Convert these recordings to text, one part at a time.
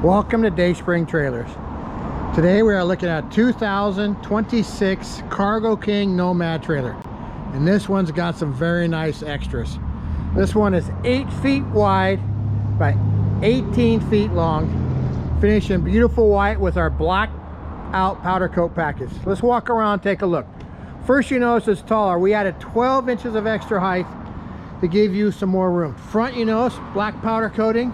Welcome to Dayspring Trailers. Today we are looking at 2026 Cargo King Nomad trailer, and this one's got some very nice extras. This one is 8 feet wide by 18 feet long, finished in beautiful white with our black out powder coat package. Let's walk around and take a look. First, you notice it's taller. We added 12 inches of extra height to give you some more room. Front, you notice black powder coating.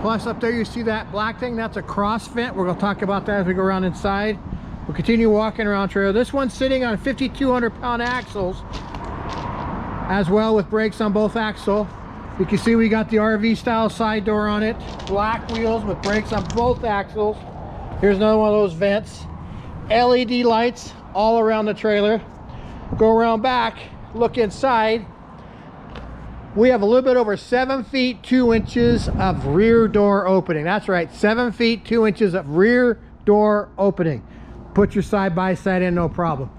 Plus up there you see that black thing, that's a cross vent. We're going to talk about that as we go around inside. We'll continue walking around trailer. This one's sitting on 5,200 pound axles as well, with brakes on both axle. You can see we got the RV style side door on it. Black wheels with brakes on both axles. Here's another one of those vents. LED lights all around the trailer. Go around back, look inside. We have a little bit over 7 feet 2 inches of rear door opening. That's right, 7 feet 2 inches of rear door opening. Put your side by side in, no problem.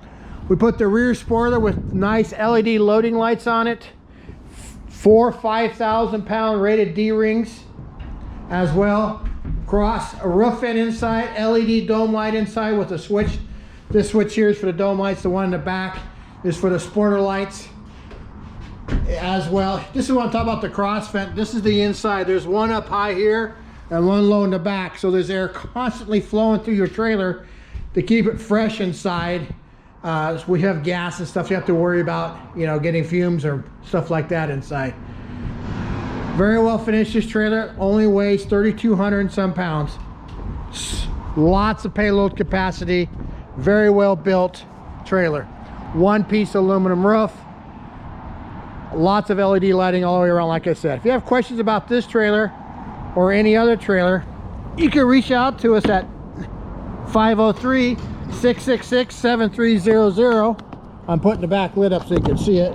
We put the rear spoiler with nice LED loading lights on it. 4 5,000 pound rated D-rings as well. Cross a roof vent inside, LED dome light inside with a switch. This switch here is for the dome lights. The one in the back is for the spoiler lights as well. This is what I'm talking about, the cross vent. This is the inside. There's one up high here and one low in the back, so there's air constantly flowing through your trailer to keep it fresh inside. We have gas and stuff you have to worry about, you know, getting fumes or stuff like that inside. Very well finished. This trailer only weighs 3,200 and some pounds. Lots of payload capacity. Very well built trailer. One piece aluminum roof. Lots of LED lighting all the way around, like I said. If you have questions about this trailer or any other trailer, you can reach out to us at 503-666-7300. I'm putting the back lid up so you can see it.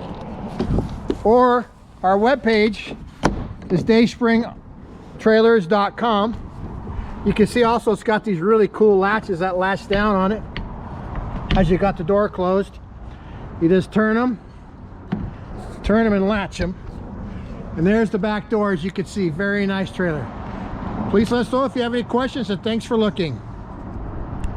Or our webpage is dayspringtrailers.com. You can see also it's got these really cool latches that latch down on it as you got the door closed. You just turn them and latch them, and there's the back door. As you can see, very nice trailer. Please let us know if you have any questions, and thanks for looking.